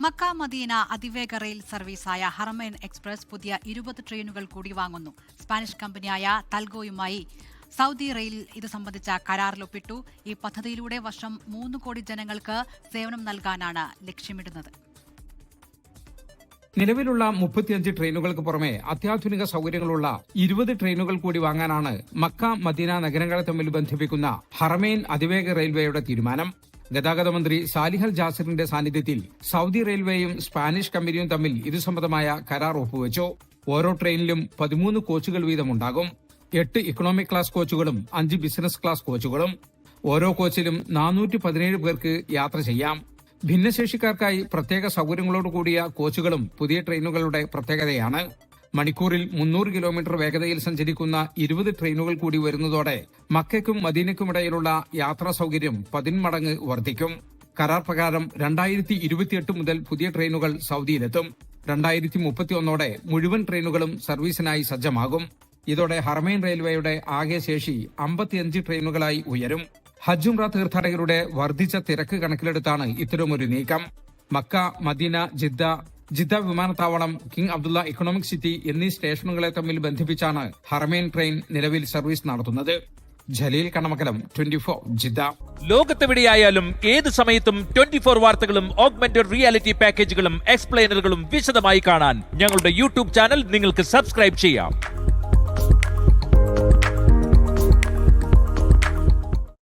Mecca Medina അതിവേഗ rail സർവീസായ Haramain express പുതിയ 20 ട്രെയിനുകൾ കൂടി വാങ്ങുന്നു. സ്പാനിഷ് കമ്പനിയായ തൽഗോയുമായി സൗദി റെയിൽ ഇത് സംബന്ധിച്ച കരാറിലൊപ്പിട്ടു. ഈ പദ്ധതിയിലൂടെ വർഷം 3 കോടി ജനങ്ങൾക്ക് സേവനം നൽകാനാണ് ലക്ഷ്യമിടുന്നത്. നിലവിലുള്ള 35 ട്രെയിനുകൾക്ക് പുറമെ അത്യാധുനിക സൗകര്യങ്ങളുള്ള 20 ട്രെയിനുകൾ കൂടി വാങ്ങാനാണ് മക്ക മദീന നഗരങ്ങളെ തമ്മിൽ ബന്ധിപ്പിക്കുന്ന ഹറമൈൻ അതിവേഗ റെയിൽവേയുടെ തീരുമാനം. ഗതാഗത മന്ത്രി സാലിഹ് അൽ ജാസിറിന്റെ സാന്നിധ്യത്തിൽ സൗദി റെയിൽവേയും സ്പാനിഷ് കമ്പനിയും തമ്മിൽ ഇതു സംബന്ധമായ കരാർ ഒപ്പുവച്ചു. ഓരോ ട്രെയിനിലും 13 കോച്ചുകൾ വീതമുണ്ടാകും. 8 ഇക്കണോമിക് ക്ലാസ് കോച്ചുകളും 5 ബിസിനസ് ക്ലാസ് കോച്ചുകളും. ഓരോ കോച്ചിലും 417 പേർക്ക് യാത്ര ചെയ്യാം. ഭിന്നശേഷിക്കാർക്കായി പ്രത്യേക സൗകര്യങ്ങളോടുകൂടിയ കോച്ചുകളും പുതിയ ട്രെയിനുകളുടെ പ്രത്യേകതയാണ്. മണിക്കൂറിൽ 300 കിലോമീറ്റർ വേഗതയിൽ സഞ്ചരിക്കുന്ന 20 ട്രെയിനുകൾ കൂടി വരുന്നതോടെ മക്കയ്ക്കും മദീനയ്ക്കുമിടയിലുള്ള യാത്രാ സൗകര്യം 10 മടങ്ങ് വർദ്ധിക്കും. കരാർ പ്രകാരം 2028 മുതൽ പുതിയ ട്രെയിനുകൾ സൗദിയിലെത്തും. 2031 മുഴുവൻ ട്രെയിനുകളും സർവീസിനായി സജ്ജമാകും. ഇതോടെ ഹറമൈൻ റെയിൽവേയുടെ ആകെ ശേഷി 55 ട്രെയിനുകളായി ഉയരും. ഹജ്ജ് ഉംറ തീർത്ഥാടകരുടെ വർദ്ധിച്ച തിരക്ക് കണക്കിലെടുത്താണ് ഇത്തരമൊരു നീക്കം. മക്ക, മദീന, ജിദ്ദ വിമാനത്താവളം, കിങ് അബ്ദുള്ള ഇക്കണോമിക് സിറ്റി എന്നീ സ്റ്റേഷനുകളെ തമ്മിൽ ബന്ധിപ്പിച്ചാണ് ഹറമൈൻ ട്രെയിൻ നിലവിൽ സർവീസ് നടത്തുന്നത്. ജലീൽ കണമക്കലം, 24 ജിദ്ദ. ലോകത്തെവിടെയായാലും ഏത് സമയത്തും 24 വാർത്തകളും ഓഗ്മെന്റഡ് റിയാലിറ്റി പാക്കേജുകളും എക്സ്പ്ലെയിനറുകളും വിശദമായി കാണാൻ ഞങ്ങളുടെ യൂട്യൂബ് ചാനൽ നിങ്ങൾക്ക് സബ്സ്ക്രൈബ് ചെയ്യാം.